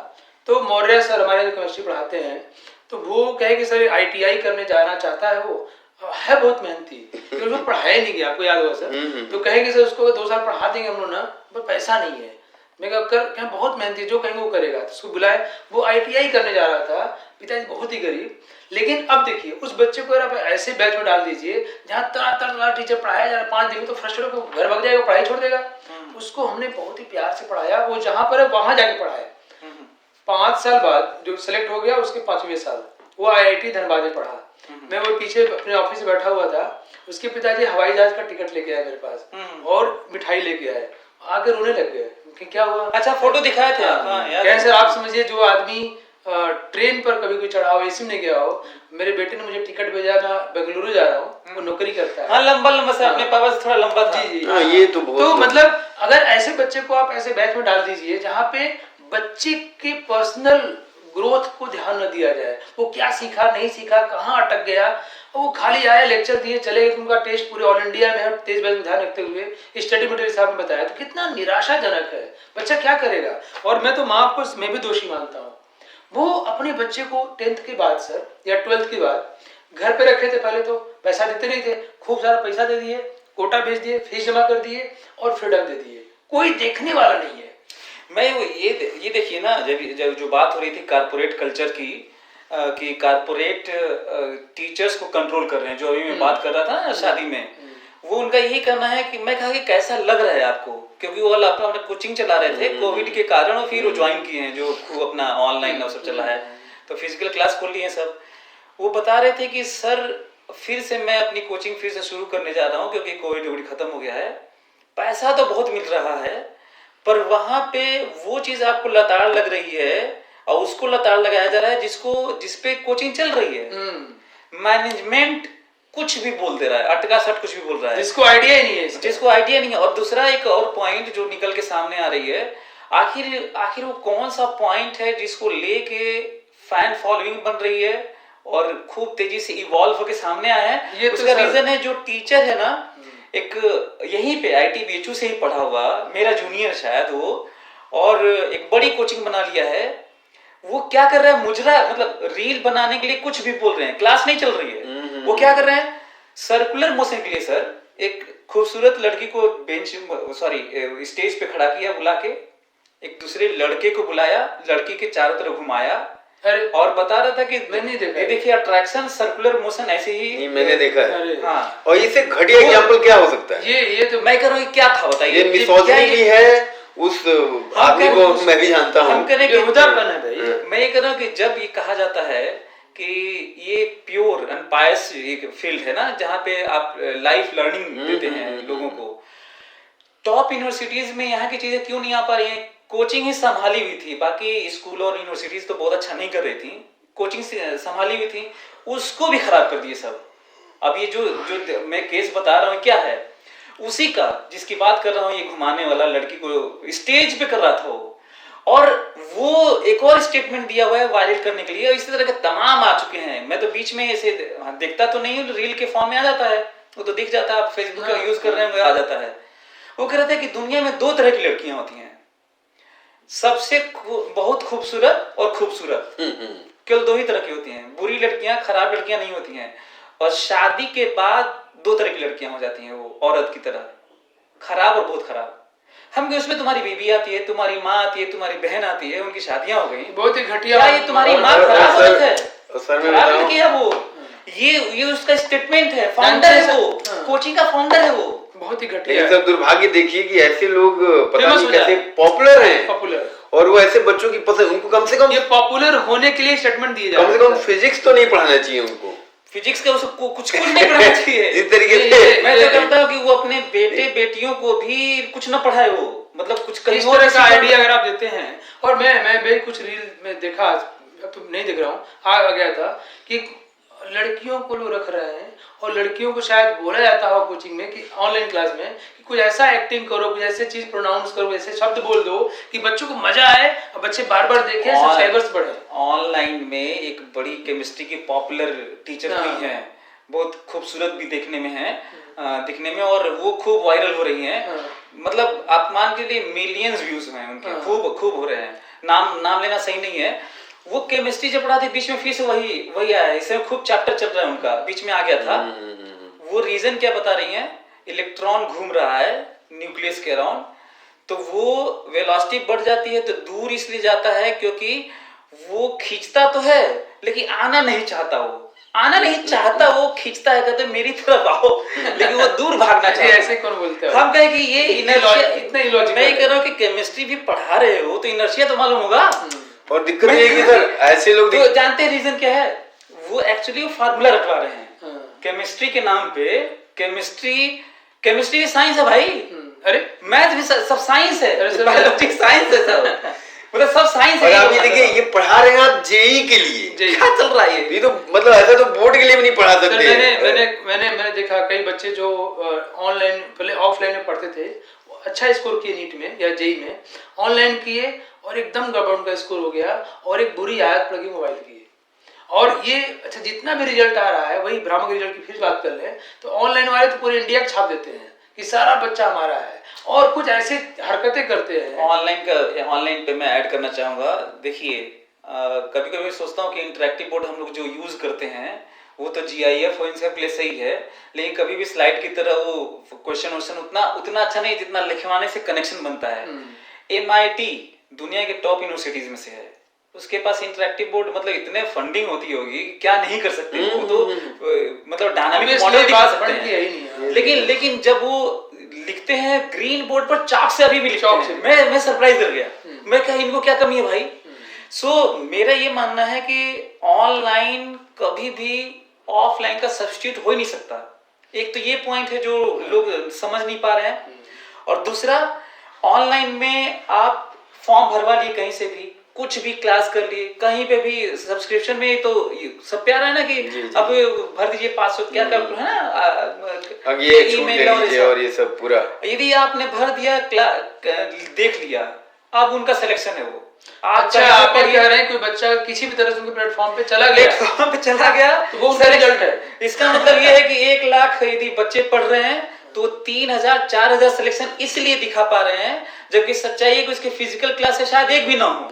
तो मौर्य सर हमारे केमिस्ट्री पढ़ाते हैं, तो वो कहे कि सर ITI करने जाना चाहता है, वो है बहुत मेहनती, क्योंकि उसको पढ़ाया नहीं गया, आपको याद होगा सर, तो कहेंगे सर उसको 2 साल पढ़ा देंगे हम लोग ना, पर पैसा नहीं है। मैं कहा बहुत मेहनती, जो कहेंगे वो करेगा, तो उसको बुलाए, वो ITI करने जा रहा था, पिताजी बहुत ही गरीब। लेकिन अब देखिए उस बच्चे को अगर आप ऐसे बैच में डाल दीजिए जहाँ तरह टीचर पढ़ाया जा रहा है, 5 दिन में तो फ्रस्ट्रेट होकर घर भाग जाएगा, पढ़ाई छोड़ देगा। उसको हमने बहुत ही प्यार से पढ़ाया, वो जहाँ पर है वहां जाके पढ़ाया। 5 साल बाद जो सेलेक्ट हो गया, उसके 5वें साल वो IIT धनबाद में पढ़ा। मैं वो पीछे अपने ऑफिस में बैठा हुआ था, उसके पिताजी हवाई जहाज का टिकट लेके आए मेरे पास, और मिठाई लेके आए, आके रोने लग गए कि क्या हुआ। अच्छा, फोटो दिखाए थे आप? कैसे आप समझिए, जो आदमी ट्रेन पर कभी कोई चढ़ा हो, AC में नहीं गया हो, मेरे बेटे ने मुझे टिकट भेजा, मैं बेंगलुरु जा रहा हूँ, वो नौकरी करता है। हाँ, लंबा से अपने पापा से थोड़ा लंबा था। जी। हाँ, ये तो बहुत, तो मतलब अगर ऐसे बच्चे को आप ऐसे बैच में डाल दीजिए जहाँ पे बच्चे के पर्सनल ग्रोथ को ध्यान न दिया जाए, वो क्या सीखा नहीं सीखा, कहाँ अटक गया, वो खाली आए, लेक्चर दिए, चले गए। उनका टेस्ट पूरे ऑल इंडिया में है, तेज बजे ध्यान रखते हुए स्टडी मटेरियल साहब ने बताया। तो कितना निराशाजनक है, बच्चा क्या करेगा। और मैं तो माँ को मैं भी दोषी मानता हूँ। वो अपने बच्चे को 10th के बाद सर या 12th के बाद घर पे रखे थे। पहले तो पैसा देते नहीं थे, खूब सारा पैसा दे दिए, कोटा भेज दिए, फीस जमा कर दिए और फ्रीडम दे दिए, कोई देखने वाला नहीं है। मैं ये देखिए ना, जब जो बात हो रही थी कारपोरेट कल्चर की, कि कारपोरेट टीचर्स को कंट्रोल कर रहे हैं, जो अभी मैं बात कर रहा था ना शादी में, वो उनका यही कहना है कि मैं कहा कि कैसा लग रहा है आपको, क्योंकि वो अपना कोचिंग चला रहे थे कोविड के कारण, और फिर वो ज्वाइन किए हैं, जो अपना ऑनलाइन और सब चला है, तो फिजिकल क्लास खोल लिए सब। वो बता रहे थे कि सर फिर से मैं अपनी कोचिंग फिर से शुरू करने जा रहा हूँ, क्योंकि कोविड खत्म हो गया है, पैसा तो बहुत मिल रहा है, पर वहां पे वो चीज आपको लताड़ लग रही है, और उसको लताड़ लगाया जा रहा है जिसपे कोचिंग चल रही है। मैनेजमेंट कुछ भी बोल दे रहा है, अटका सट कुछ भी बोल रहा है, जिसको आइडिया ही नहीं है, जिसको आइडिया नहीं है। और दूसरा एक और पॉइंट जो निकल के सामने आ रही है, आखिर वो कौन सा पॉइंट है जिसको लेके फैन फॉलोइंग बन रही है और खूब तेजी से इवॉल्व होके सामने आया है। ये उसका रीजन है जो टीचर है ना, एक यहीं पे ITBHU से ही पढ़ा हुआ मेरा जूनियर शायद वो, और एक बड़ी कोचिंग बना लिया है। वो क्या कर रहा है, मुजरा मतलब रील बनाने के लिए कुछ भी बोल रहे हैं, क्लास नहीं चल रही है, वो क्या कर रहे हैं, सर्कुलर मोशन के लिए सर एक खूबसूरत लड़की को स्टेज पे खड़ा किया, बुला के एक दूसरे लड़के को बुलाया, लड़की के चारों तरफ घुमाया, और बता रहा था कि मैंने देखा, ये देखिए अट्रैक्शन सर्कुलर मोशन ऐसे ही मैंने देखा है। हाँ, और इससे घटिया एग्जांपल क्या हो सकता है? ये तो मैं कह रहा हूँ क्या था बताइए। ये मिसोजिनी भी है, उस आदमी को मैं भी जानता हूँ। हम करें बेहुदापन है भाई। मैं ये कह रहा हूँ कि जब ये कहा जाता है कि ये प्योर अनपायस एक फील्ड है ना, जहाँ पे आप लाइफ लर्निंग देते हैं लोगों को, टॉप यूनिवर्सिटीज में यहाँ की चीजें क्यों नहीं आ पा रही हैं? कोचिंग ही संभाली हुई थी, बाकी स्कूल और यूनिवर्सिटीज तो बहुत अच्छा नहीं कर रही थी, कोचिंग संभाली हुई थी, उसको भी खराब कर दिए सब। अब ये जो मैं केस बता रहा हूँ क्या है, उसी का जिसकी बात कर रहा हूँ, ये घुमाने वाला लड़की को स्टेज पे कर रहा था वो, और वो एक और स्टेटमेंट दिया हुआ है वायरल करने के लिए, इसी तरह के तमाम आ चुके हैं। मैं तो बीच में ऐसे देखता तो नहीं हूँ, रील के फॉर्म में आ जाता है, वो तो दिख जाता है, आप फेसबुक का यूज कर रहे हैं, आ जाता है। वो कह रहे थे कि दुनिया में 2 तरह की लड़कियां होती हैं, सबसे बहुत खूबसूरत और खूबसूरत, केवल 2 ही तरह की होती हैं। बुरी लड़कियां, खराब लड़कियां नहीं होती हैं। और शादी के बाद 2 तरह की लड़कियां हो जाती हैं, वो औरत की तरह, खराब और बहुत खराब। हम कि उसमें तुम्हारी बीवी आती है, तुम्हारी माँ आती है, तुम्हारी बहन आती है, उनकी शादियां हो गई, बहुत ही घटिया। क्या ये तुम्हारी माँ खराब औरत है? खराब लड़की है वो, ये उसका स्टेटमेंट है, फाउंडर है वो, कोचिंग का फाउंडर है वो, बहुत ही घटिया। सब दुर्भाग्य देखिए कि ऐसे लोग पता नहीं कैसे पॉपुलर हैं, और वो ऐसे बच्चों की पसंद, उनको कम से कम ये पॉपुलर होने के लिए स्टेटमेंट दिए कम से कम फिजिक्स तो नहीं पढ़ाना चाहिए उनको, फिजिक्स का उसको कुछ नहीं पढ़ाना चाहिए। इस तरीके से मैं तो कहता हूँ कि वो अपने बेटे बेटियों को भी कुछ न पढ़ाए, वो मतलब कुछ कहीं इस तरह का आइडिया अगर आप देते हैं। और मैं कुछ रील में देखा, अब तो नहीं देख रहा हूँ, आ गया था कि लड़कियों को लोग रख रहे हैं, और लड़कियों को शायद बोला जाता हो कोचिंग में कि ऑनलाइन क्लास में कि कुछ ऐसा एक्टिंग करो, कुछ ऐसे चीज प्रोनाउंस करो, ऐसे शब्द बोल दो कि बच्चों को मजा आए और बच्चे बार बार देखें, सब्सक्राइबर्स बढ़े। ऑनलाइन में एक बड़ी केमिस्ट्री की पॉपुलर टीचर भी हैं, बहुत खूबसूरत भी देखने में है, दिखने में, और वो खूब वायरल हो रही हैं। मतलब आप मान के लिए मिलियंस व्यूज हैं उनके, खूब हो रहे हैं। नाम लेना सही नहीं है। वो केमिस्ट्री जब पढ़ाते बीच में फिर से वही आया है, इसमें खूब चैप्टर चल रहा है उनका, बीच में आ गया था। वो रीजन क्या बता रही हैं, इलेक्ट्रॉन घूम रहा है न्यूक्लियस के अराउंड, तो वो वेलोसिटी बढ़ जाती है, तो दूर इसलिए जाता है क्योंकि वो खींचता तो है लेकिन आना नहीं चाहता, वो खींचता है, कहते मेरी तरफ आओ, लेकिन वो दूर भागना चाहिए। ऐसे कौन बोलते हैं? हम कहें कि ये इनर्शिया, इतना इलॉजिकल। मैं कह रहा हूँ कि केमिस्ट्री भी पढ़ा रहे हो तो इनर्शिया तो मालूम होगा। और दिक्कत ये है कि सर ऐसे लोग तो जानते हैं रीजन क्या है, वो एक्चुअली फार्मूला रटवा रहे हैं केमिस्ट्री के नाम पे। केमिस्ट्री भी साइंस है भाई, अरे मैथ भी सब साइंस है, बायोलॉजी साइंस है, सब मतलब सब साइंस है। और आप ये देखिए, ये पढ़ा रहे हैं आप जेई के लिए, क्या चल रहा है ये तो मतलब ऐसा तो बोर्ड के लिए भी नहीं पढ़ा सकते। मैंने देखा कई बच्चे जो ऑनलाइन पहले ऑफलाइन में पढ़ते थे, अच्छा स्कोर किए नीट में या जेई में, ऑनलाइन किए और एकदम गड़बड़ उनका स्कोर हो गया, और एक बुरी आदत पड़ गई मोबाइल की, और ये अच्छा जितना भी रिजल्ट आ रहा है, वही भ्रामक रिजल्ट की फिर बात कर ले तो ऑनलाइन वाले तो पूरे इंडिया छाप देते हैं कि सारा बच्चा हमारा है, और कुछ ऐसे हरकतें करते हैं। ऑनलाइन पे मैं ऐड करना चाहूंगा। देखिए, कभी कभी सोचता हूँ कि इंटरेक्टिव बोर्ड हम लोग जो यूज करते हैं वो तो GIF और इन सब के लिए सही है, लेकिन कभी भी स्लाइड की तरह वो क्वेश्चन उतना अच्छा नहीं जितना लिखवाने से कनेक्शन बनता है। MIT दुनिया के टॉप यूनिवर्सिटीज में से है, उसके पास इंटरेक्टिव बोर्ड मतलब इतने फंडिंग होती होगी क्या नहीं कर सकते वो तो मतलब डायनामिक मॉडल दिखा सकते हैं, लेकिन जब वो लिखते हैं ग्रीन बोर्ड पर चाक से अभी भी लिखते हैं। मैं सरप्राइज कर गया, मैं कहा इनको क्या कमी है भाई। मेरा ये मानना है कि ऑनलाइन कभी भी ऑफलाइन का सब्स्टिट्यूट हो ही नहीं सकता। एक तो ये पॉइंट है जो लोग समझ नहीं पा रहे हैं, और दूसरा ऑनलाइन में आप फॉर्म भरवा लिए कहीं से भी, कुछ भी क्लास कर लिए कहीं पे भी, सब्सक्रिप्शन में तो सब प्यारा है ना कि अब भर दीजिए पासवर्ड क्या है ना, अब ये ईमेल और ये सब पूरा यदि आपने भर दिया देख लिया, अब उनका सिलेक्शन है वो। अच्छा, आप ये कह रहे हैं कोई बच्चा किसी भी तरह से उनके प्लेटफॉर्म पे चला गया तो वो उनका रिजल्ट है। इसका मतलब ये है कि 1 लाख यदि बच्चे पढ़ रहे हैं तो 3000 4000 सिलेक्शन इसलिए दिखा पा रहे हैं, जबकि सच्चाई है कि उसके फिजिकल क्लास से शायद एक भी ना हो,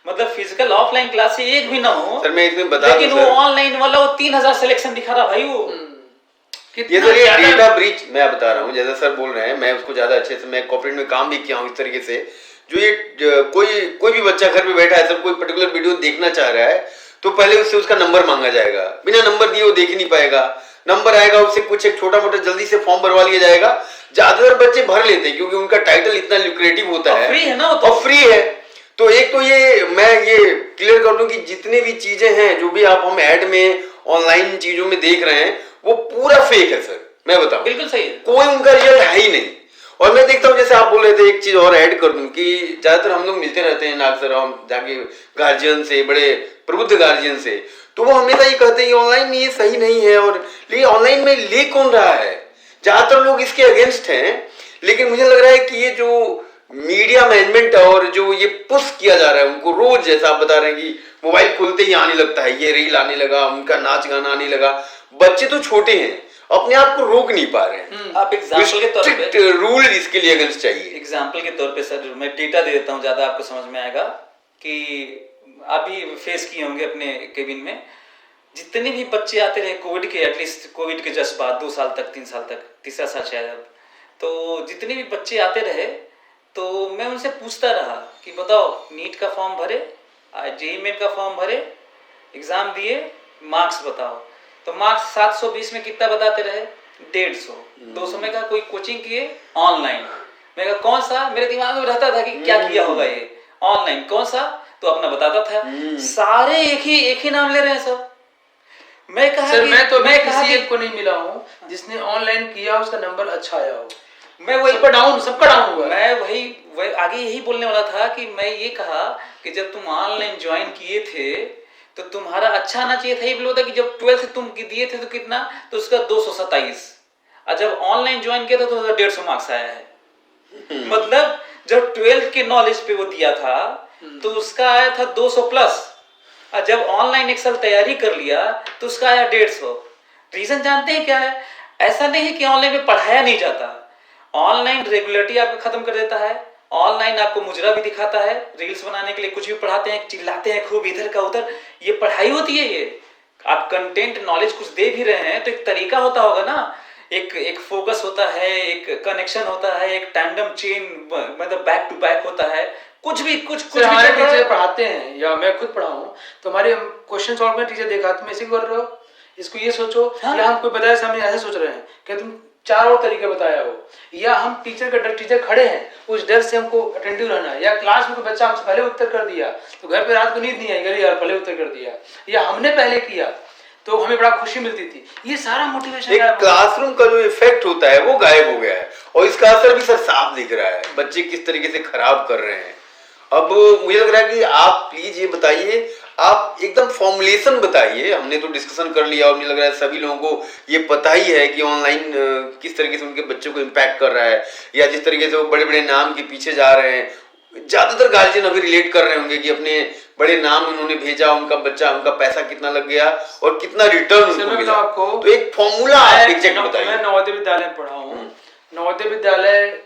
मतलब फिजिकल ऑफलाइन क्लास से एक भी ना हो सर, मैं इसमें बता लेकिन वो ऑनलाइन वाला वो 3000 सिलेक्शन दिखा रहा भाई वो। ये सर ये डेटा ब्रीच मैं बता रहा हूँ, जैसा सर बोल रहे हैं, मैं उसको ज्यादा अच्छे से, मैं कॉर्पोरेट में काम भी किया हूँ इस तरीके से। जो ये कोई भी बच्चा घर पे बैठा है सर, कोई पर्टिकुलर वीडियो देखना चाह रहा है तो पहले उससे उसका नंबर मांगा जाएगा, बिना नंबर दिए वो देख ही नहीं पाएगा। नंबर आएगा, उससे कुछ एक छोटा मोटा जल्दी से फॉर्म भरवा लिया जाएगा। ज्यादातर बच्चे भर लेते हैं क्योंकि उनका टाइटल इतना लुक्रेटिव होता है, फ्री है ना, और फ्री है। तो एक तो ये मैं ये क्लियर कर दूं कि जितने भी चीजें हैं जो भी आप हम ऐड में ऑनलाइन चीजों में देख रहे हैं वो पूरा फेक है सर, मैं बताऊं। बिल्कुल सही है, कोई उनका रिजल्ट है ही नहीं। और मैं देखता हूँ, जैसे आप बोल रहे थे, एक चीज और ऐड कर दूं कि ज्यादातर हम लोग मिलते रहते हैं नाग सर, हम जाके गार्जियन से, बड़े प्रबुद्ध गार्जियन से, तो वो हमेशा ये कहते हैं ऑनलाइन में ये सही नहीं है। और लेकिन ऑनलाइन में ले कौन रहा है? ज्यादातर लोग इसके अगेंस्ट हैं, लेकिन मुझे लग रहा है कि ये जो मीडिया मैनेजमेंट और जो ये पुश किया जा रहा है उनको, रोज जैसा आप बता रहे हैं कि मोबाइल खुलते ही आने लगता है, ये रील आने लगा, उनका नाच गाना आने लगा। बच्चे तो छोटे हैं, अपने आप को रोक नहीं पा रहे हैं। आप एग्जांपल के तौर पे रूल इसके लिए अगेंस्ट चाहिए। एग्जांपल के तौर पे सर मैं डेटा दे देता हूँ, ज्यादा आपको समझ में आएगा कि आप भी फेस किए होंगे अपने केबिन में। जितने भी बच्चे आते रहे कोविड के, एटलीस्ट कोविड के जस्ट बाद 2 साल तक 3 साल तक, तीसरा साल शायद अब, तो जितने भी बच्चे आते रहे तो मैं उनसे पूछता रहा कि बताओ नीट का फॉर्म भरे, JEE मेन का फॉर्म भरे, एग्जाम दिए, मार्क्स बताओ। तो मार्क्स 720 में कितना बताते रहे? 150। 200 में कहा कोई कोचिंग किए ऑनलाइन। मैं कहा कौन सा? मेरे दिमाग में रहता था कि क्या किया होगा ये ऑनलाइन, कौन सा, तो अपना बताता था। सारे एक ही नाम ले रहे हैं सब। मैं कहा सर, मैं किसी एक को नहीं मिला हूँ जिसने ऑनलाइन किया उसका नंबर अच्छा आया हो। मैं वही सबका डाउन हुआ। मैं वही आगे यही बोलने वाला था कि मैं ये कहा कि जब तुम ऑनलाइन ज्वाइन किए थे तो तुम्हारा अच्छा आना चाहिए था। ये बोला था कि जब 12th तुम दिए थे तो कितना, तो उसका 227, और जब ऑनलाइन ज्वाइन किया था तो 150 मार्क्स आया है। मतलब जब 12th के नॉलेज पे वो दिया था तो उसका आया था 200 प्लस, और जब ऑनलाइन एक साल तैयारी कर लिया तो उसका आया 150। रीजन जानते हैं क्या है? ऐसा नहीं है कि ऑनलाइन में पढ़ाया नहीं जाता, ऑनलाइन रेगुलरिटी आपको खत्म कर देता है, ऑनलाइन आपको मुजरा भी दिखाता है, रील्स बनाने के लिए कुछ भी पढ़ाते हैं, चिल्लाते हैं खूब इधर का उधर, ये पढ़ाई होती है। ये आप कंटेंट नॉलेज कुछ दे भी रहे हैं तो एक तरीका होता होगा ना, एक फोकस होता है, एक कनेक्शन होता है, एक टैंडम चेन, मतलब बैक टू बैक होता है। कुछ भी हमारे टीचर पढ़ाते हैं या मैं खुद पढ़ा हूँ तो हमारे क्वेश्चन सॉल्व में टीचर देखा तुम ऐसे कर रहे हो, इसको ये सोचो, या हम कोई बताया सामने ऐसे सोच रहे हैं कि तुम 4 और तरीके बताया हो, या हम टीचर खड़े हैं उस डर से हमको अटेंटिव रहना है, या क्लास में कोई बच्चा हमसे पहले उत्तर कर दिया तो घर पे रात को नींद नहीं आई, यार पहले उत्तर कर दिया, या हमने पहले किया तो हमें बड़ा खुशी मिलती थी। ये सारा मोटिवेशन एक क्लासरूम का जो इफेक्ट होता है वो गायब हो गया है, और इसका असर भी सर साफ दिख रहा है, बच्चे किस तरीके से खराब कर रहे हैं। अब मुझे लग रहा है कि आप प्लीज ये बताइए, आप एकदम फॉर्मुलेशन बताइए। हमने तो डिस्कशन कर लिया और मुझे लग रहा है सभी लोगों को ये पता ही है कि ऑनलाइन किस तरीके से उनके बच्चों को इम्पैक्ट कर रहा है, या जिस तरीके से वो बड़े बड़े नाम के पीछे जा रहे हैं ज्यादातर गार्जियन अभी रिलेट कर रहे होंगे कि अपने बड़े नाम उन्होंने भेजा, उनका बच्चा, उनका पैसा कितना लग गया और कितना रिटर्न उनको मिला। आपको तो एक फॉर्मूला आप एग्जैक्ट बताइए। मैं नवोदय विद्यालय में पढ़ा हूँ। नवोदय विद्यालय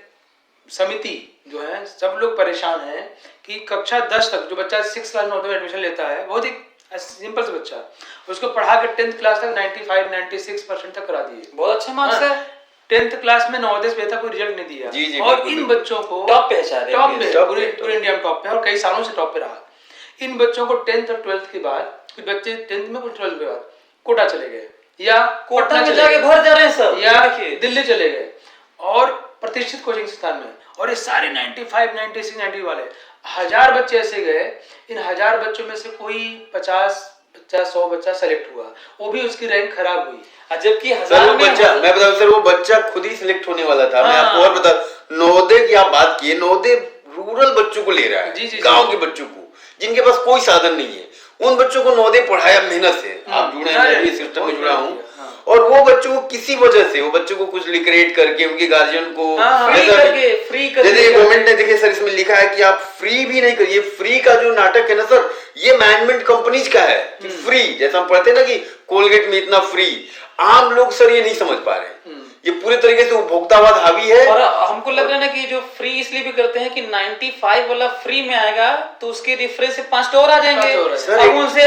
समिति जो है, सब लोग परेशान हैं कि कक्षा 10 तक जो बच्चा 6 क्लास नवोदय में एडमिशन लेता है, बहुत ही सिंपल सा बच्चा, उसको पढ़ा के 10th क्लास तक 95-96% तक करा दिए। बहुत अच्छे मार्क्स है। 10th क्लास में नवोदय से बेहतर कोई रिजल्ट नहीं दिया। जी, और इन बच्चों को टॉप पे है, टॉप में पूरे इंडिया में टॉप पे, और कई सालों से टॉप पे रहा। इन बच्चों को 10th और 12th के बाद, कुछ बच्चे 10th में, कुछ 12th के बाद कोटा चले गए, या कोटा में जाके भर जा रहे हैं सब, या दिल्ली चले गए और प्रतिष्ठित कोचिंग संस्थान में। और ये सारे 95, 96, 90 वाले 1000 बच्चे ऐसे गए। इन 1000 बच्चों में से कोई 50 बच्चा, 100 बच्चा सेलेक्ट हुआ, वो भी उसकी रैंक खराब हुई। जबकि सर वो बच्चा, मैं बताऊं सर, वो बच्चा खुद ही सिलेक्ट होने वाला था। मैं आपको और बता, नवोदय की आप बात किए, नवोदय रूरल बच्चों को ले रहा है, गांव के बच्चों को जिनके पास कोई साधन नहीं है, उन बच्चों को नवोदय पढ़ाया मेहनत से। आप जुड़े हैं, मैं भी सिस्टम में जुड़ा हूँ। और वो बच्चों को किसी वजह से, वो बच्चों को कुछ लिक्रेट करके उनके गार्जियन को फ्री करके, जैसे गवर्नमेंट ने, देखिए सर इसमें लिखा है कि आप फ्री भी नहीं करिए। फ्री का जो नाटक है ना सर, ये मैनेजमेंट कंपनीज का है कि फ्री, जैसा हम पढ़ते हैं ना कि कोलगेट में इतना फ्री। आम लोग सर ये नहीं समझ पा रहे, ये पूरे तरीके से उपभोक्तावाद हावी है। और हमको लग रहा है ना कि जो फ्री इसलिए भी करते हैं कि 95 वाला फ्री में आएगा तो उसके रेफरेंस से 5 और आ जाएंगे। अब उनसे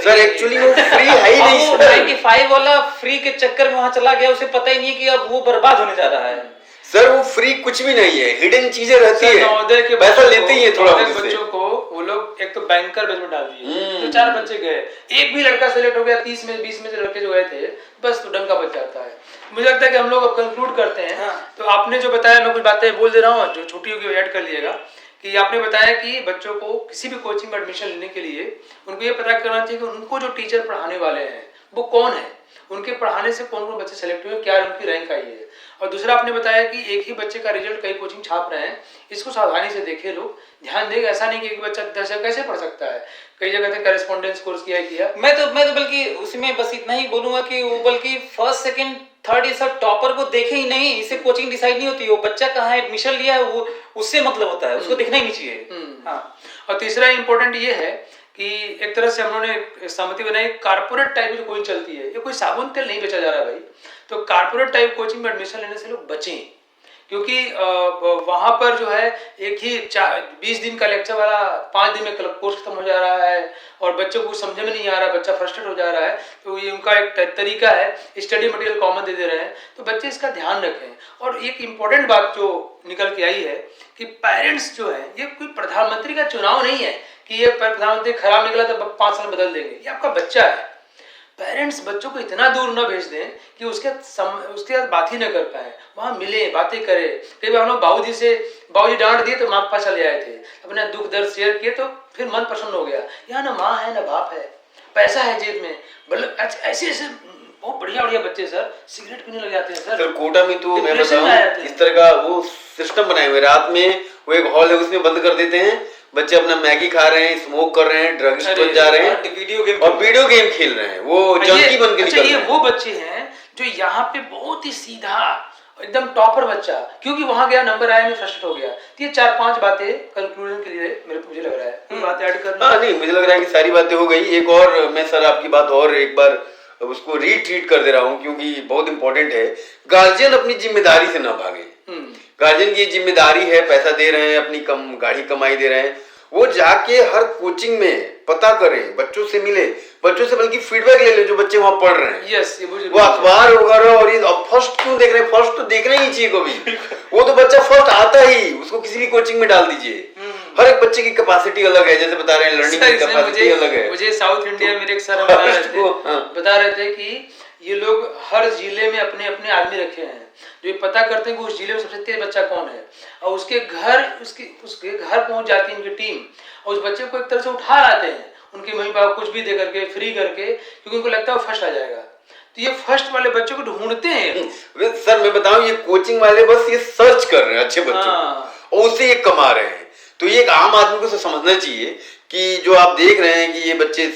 सर एक्चुअली वो फ्री है ही नहीं। 95 वाला फ्री के चक्कर में वहां चला गया, उसे पता ही नहीं कि अब वो बर्बाद होने जा रहा है। सर वो फ्री कुछ भी नहीं है, हिडन चीजें रहती है, नवोदय के पैसा लेते ही है थोड़ा बच्चों को। वो लोग एक तो बैंकर बैच में डाल दिए, तो 4 बच्चे गए, एक भी लड़का सेलेक्ट हो गया। 30 में 20 में से लड़के जो गए थे, बस तो डंका बच जाता है। मुझे लगता है कि हम लोग अब कंक्लूड करते हैं। तो आपने जो बताया, मैं कुछ बातें बोल दे रहा हूँ जो छोटी होगी ऐड कर लीजिएगा। कि आपने बताया कि बच्चों को किसी भी कोचिंग में एडमिशन लेने के लिए उनको ये पता करना चाहिए कि उनको जो टीचर पढ़ाने वाले हैं वो कौन है, उनके पढ़ाने से कौन कौन बच्चे सेलेक्ट हुए, क्या उनकी रैंक आई है। और दूसरा आपने बताया कि एक ही बच्चे का रिजल्ट कई कोचिंग छाप रहे हैं, इसको सावधानी से देखे लोग, ध्यान देंगे। ऐसा नहीं कि एक बच्चा 10 कैसे पढ़ सकता है, कई जगह से करेस्पॉन्डेंस कोर्स किया। मैं तो बल्कि उसमें बस इतना ही बोलूंगा कि वो बल्कि फर्स्ट सेकंड थर्ड ये सब टॉपर को देखे ही नहीं, इससे कोचिंग डिसाइड नहीं होती। वो बच्चा कहाँ एडमिशन लिया है वो उससे मतलब होता है, उसको देखना ही नहीं चाहिए। हाँ। और तीसरा इम्पोर्टेंट ये है कि एक तरह से हम लोगों ने सहमति बनाई, कारपोरेट टाइप जो कोई चलती है, ये कोई साबुन तेल नहीं बेचा जा रहा भाई। तो कारपोरेट टाइप कोचिंग में एडमिशन लेने से लोग बचें, क्योंकि वहां पर जो है एक ही 20 दिन का लेक्चर वाला 5 दिन में कोर्स खत्म हो जा रहा है और बच्चों को समझ में नहीं आ रहा, बच्चा फ्रस्ट्रेट हो जा रहा है। तो ये उनका एक तरीका है, स्टडी मटेरियल कॉमन दे दे रहे हैं। तो बच्चे इसका ध्यान रखें। और एक इम्पोर्टेंट बात जो निकल के आई है कि पेरेंट्स जो है, ये कोई प्रधानमंत्री का चुनाव नहीं है कि ये प्रधानमंत्री खराब निकला तो 5 साल बदल देंगे। ये आपका बच्चा है। पेरेंट्स बच्चों को इतना दूर न भेज दें कि उसके साथ बात ही न कर पाए, वहाँ मिले, बातें करें। कई बार हम लोग बाबूजी डांट दिए तो माँ के पास चले आए थे, अपने दुख दर्द शेयर किए तो फिर मन प्रसन्न हो गया। यहाँ ना माँ है ना बाप है, पैसा है जेब में। मतलब ऐसे बहुत बढ़िया बच्चे सर सिगरेट पीने लग जाते हैं सर। कोटा में तो मैं बताऊं, इस तरह का वो सिस्टम बनाए हुए, रात में वो एक हॉल है उसमें बंद कर देते हैं, बच्चे अपना मैगी खा रहे हैं, स्मोक कर रहे हैं, ड्रग्स बन जा रहे हैं, वीडियो गेम खेल रहे हैं, वो जंकी बन के निकल रहे हैं। ये वो बच्चे हैं जो यहाँ पे बहुत ही सीधा एकदम टॉपर बच्चा, क्योंकि वहां गया, नंबर आया, मैं फ्रस्ट्रेट हो गया। तो ये 4-5 बातें कंक्लूजन के लिए मुझे लग रहा है, बात ऐड करना। नहीं, मुझे लग रहा है कि सारी बातें हो गई। एक और मैं सर आपकी बात और एक बार उसको रीट्रीट कर दे रहा हूँ, क्योंकि बहुत इंपॉर्टेंट है। गार्जियन अपनी जिम्मेदारी से ना भागे। गार्जियन की जिम्मेदारी है, पैसा दे रहे हैं, अपनी गाड़ी कमाई दे रहे हैं, वो जाके हर कोचिंग में पता करें, बच्चों से मिले, बच्चों से बल्कि फीडबैक ले ले जो बच्चे वहां पढ़ रहे हैं। यस, वो अखबार वगैरह और ये फर्स्ट क्यों देख रहे हैं? फर्स्ट तो देखना ही चाहिए कभी। वो तो बच्चा फर्स्ट आता ही, उसको किसी भी कोचिंग में डाल दीजिए। हर एक बच्चे की कैपेसिटी अलग है, जैसे बता रहे हैं लर्निंग की कैपेसिटी अलग है। मुझे साउथ इंडिया में एक सर बता रहे थे कि ये लोग हर जिले में अपने अपने आदमी रखे हैं जो पता करते हैं कि उस जिले में सबसे तेज बच्चा कौन है, और उसके घर पहुंच जाती है उनकी टीम और उस बच्चे को एक तरह से उठा लाते हैं, उनके मम्मी पापा कुछ भी दे करके, फ्री करके, क्योंकि उनको लगता है वो फर्स्ट आ जाएगा। तो ये फर्स्ट वाले बच्चों को ढूंढते हैं। सर मैं बताऊं, ये कोचिंग वाले बस ये सर्च कर रहे हैं अच्छे बच्चों को और उससे ये कमा रहे हैं। तो ये एक आम आदमी को समझना चाहिए कि जो आप देख रहे हैं कि ये बच्चे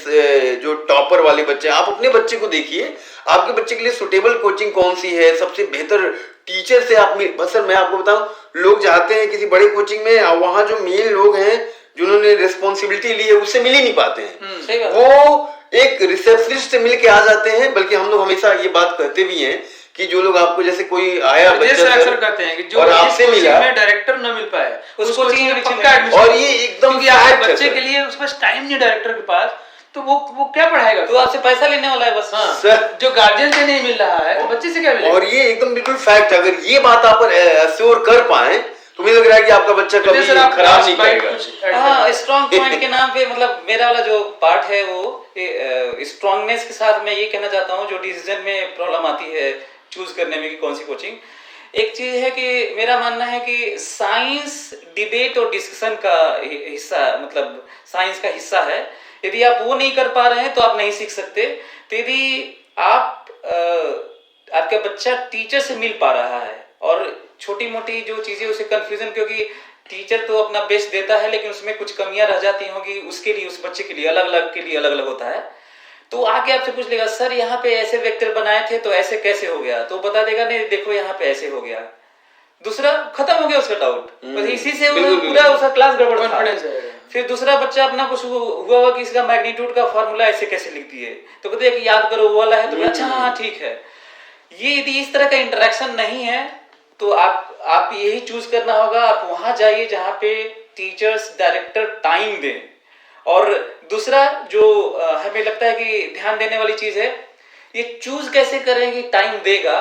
जो टॉपर वाले बच्चे, आप अपने बच्चे को देखिए, आपके बच्चे के लिए सुटेबल कोचिंग कौन सी है, सबसे बेहतर टीचर से आप सर मैं आपको बताऊं, लोग जाते हैं किसी बड़े कोचिंग में, वहां जो मेन लोग हैं जिन्होंने रिस्पॉन्सिबिलिटी ली है उससे मिल ही नहीं पाते हैं, वो एक रिसेप्शनिस्ट से मिल के आ जाते हैं। बल्कि हम लोग हमेशा ये बात कहते भी हैं कि जो लोग आपको जैसे कोई आया बच्चा अक्सर कहते हैं कि जो और आपसे मिला में डायरेक्टर न मिल पाए उसको और ये एकदम बच्चे के लिए उसके पास टाइम नहीं डायरेक्टर के पास, तो वो क्या पढ़ाएगा? तो आपसे पैसा लेने वाला है बस। हाँ, सर जो गार्जियन से नहीं मिल रहा है तो बच्चे से क्या मिलेगा? और ये एकदम बिल्कुल फैक्ट, अगर ये बात आप एश्योर कर पाए तो मुझे लग रहा है कि आपका बच्चा कभी खराब नहीं करेगा। हाँ, स्ट्रॉन्ग पॉइंट के नाम पे मतलब मेरा वाला जो पार्ट है वो स्ट्रॉन्गनेस के साथ मैं ये कहना चाहता हूँ, जो डिसीजन में प्रॉब्लम आती है चूज करने में कि कौन सी कोचिंग, एक चीज है कि मेरा मानना है कि साइंस डिबेट और डिस्कशन का हिस्सा, मतलब साइंस का हिस्सा है। यदि आप वो नहीं कर पा रहे हैं तो आप नहीं सीख सकते। तो यदि आप आपका बच्चा टीचर से मिल पा रहा है और छोटी मोटी जो चीजें उसे कंफ्यूजन, क्योंकि टीचर तो अपना बेस्ट देता है लेकिन उसमें कुछ कमियां रह जाती होंगी, उसके लिए उस बच्चे के लिए अलग अलग होता है, तो आके आपसे पूछ लेगा सर यहाँ पे ऐसे वेक्टर बनाए थे तो ऐसे कैसे हो गया, तो बता देगा नहीं देखो यहाँ पे ऐसे हो गया, दूसरा खत्म हो गया उसका डाउट, बस इसी से पूरा उसका क्लास गड़बड़ था। फिर दूसरा बच्चा अपना कुछ हुआ कि इसका मैग्नीट्यूड का फॉर्मूला ऐसे कैसे लिखती है, तो कहते हैं कि याद करो वो वाला है, तो अच्छा हाँ ठीक है। ये यदि इस तरह का इंटरेक्शन नहीं है तो आप यही चूज करना होगा, आप वहां जाइए जहाँ पे टीचर्स डायरेक्टर टाइम दें। और दूसरा जो हमें लगता है कि ध्यान देने वाली चीज है, ये चूज कैसे करें कि टाइम देगा,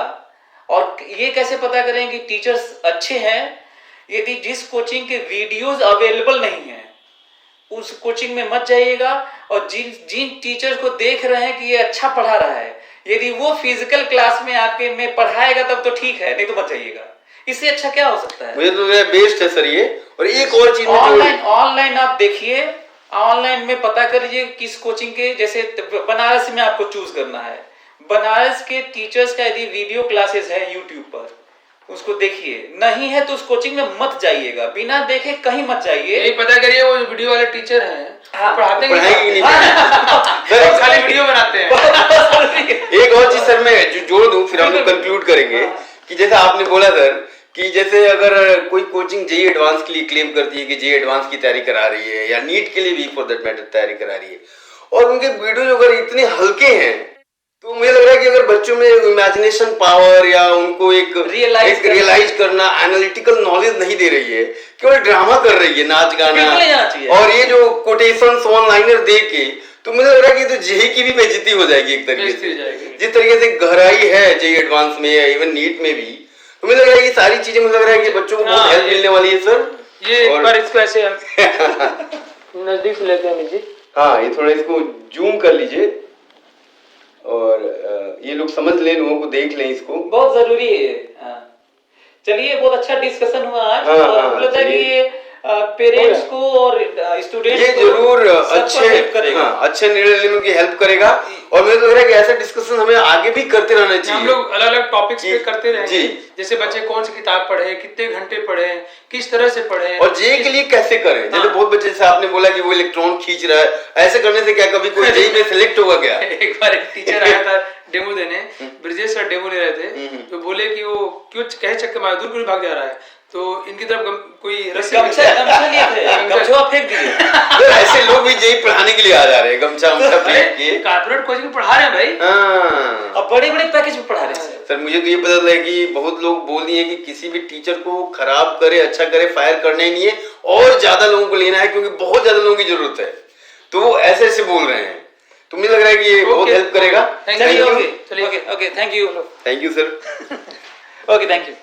और ये कैसे पता करें कि टीचर्स अच्छे हैं। यदि जिस कोचिंग के वीडियोस अवेलेबल नहीं है उस कोचिंग में मत जाइएगा, और जिन टीचर्स को देख रहे हैं कि ये अच्छा पढ़ा रहा है, यदि वो फिजिकल क्लास में आपके में पढ़ाएगा तब तो ठीक है, नहीं तो मत जाइएगा। इससे अच्छा क्या हो सकता है? मुझे तो बेस्ट है सर ये। और एक और चीज ऑनलाइन आप देखिए, ऑनलाइन में पता करिए किस कोचिंग के, जैसे बनारस में आपको चूज करना है, बनारस के टीचर्स का यदि वीडियो क्लासेस है यूट्यूब पर उसको देखिए, नहीं है तो उस कोचिंग में मत जाइएगा, बिना देखे कहीं मत जाइए। यही पता करिए वो वीडियो वाले टीचर हैं, हाँ, पढ़ाते नहीं खाली वीडियो बनाते हैं। एक और चीज सर मैं जोड़ दूं, फिर हम लोग कंक्लूड करेंगे कि जैसे आपने बोला सर कि जैसे अगर कोई कोचिंग जेईई एडवांस के लिए क्लेम करती है कि जेईई एडवांस की तैयारी करा रही है, या नीट के लिए भी फॉर दैट मैटर तैयारी करा रही है, और उनके वीडियो अगर इतने हल्के हैं, तो मुझे लग रहा है कि अगर बच्चों में इमेजिनेशन पावर या उनको एक रियलाइज करना, एनालिटिकल नॉलेज नहीं दे रही है, केवल ड्रामा कर रही है, नाच गाना, और ये जो कोटेशंस ऑनलाइनर दे के, तो मुझे लग रहा है कि तो जेईई की भी बेइज्जती हो जाएगी एक तरीके से। जिस तरीके से गहराई है जेईई एडवांस में या इवन नीट में भी, तो मुझे लग रहा है कि सारी चीजें, मुझे लग रहा है कि बच्चों को बहुत हेल्प मिलने वाली है सर। ये एक बार इसको ऐसे नजदीक से लेते हैं जी। हाँ, ये थोड़ा इसको जूम कर लीजिए और ये लोग समझ लें, लोगों को देख लें, इसको बहुत जरूरी है। चलिए, बहुत अच्छा डिस्कशन हुआ आज। और मुझे लगता है कि ये पेरेंट्स को और स्टूडेंट्स ये जरूर अच्छे निर्णय लेने में हेल्प करेगा। और मुझे लग रहा है कि ऐसा डिस्कशन हमें आगे भी करते रहना चाहिए। हम लोग अलग अलग टॉपिक्स पे करते रहेंगे, जैसे बच्चे कौन सी किताब पढ़े, कितने घंटे पढ़े, किस तरह से पढ़े, और जेईई के लिए कैसे करें। जैसे बहुत बच्चे से आपने बोला कि वो इलेक्ट्रॉन खींच रहा है, ऐसे करने से क्या कभी कोई जेईई में सिलेक्ट होगा क्या? एक बार एक टीचर आया था डेमो देने, ब्रिजेश सर डेमो ले रहे थे, तो बोले कि वो क्यों कहे चक्कर मार, दूर क्यों भाग जा रहा है, तो इनकी तरफ कोई गमछा फेंक दिए। ऐसे लोग भी जेईई पढ़ाने के लिए आ जा रहे हैं, गमछा फेंक के। कॉर्पोरेट कोचिंग पढ़ा रहे हैं भाई, अब बड़े बड़े पैकेज में पढ़ा रहे हैं। सर मुझे तो ये पता चला कि बहुत लोग बोल दिए कि किसी भी टीचर को खराब करे, अच्छा करे, फायर करना ही नहीं है, और ज्यादा लोगों को लेना है, क्योंकि बहुत ज्यादा लोगों की जरूरत है। तो वो ऐसे ऐसे बोल रहे हैं, तो मुझे लग रहा है कि ये बहुत हेल्प करेगा। चलिए, okay, thank you sir. Okay, thank you.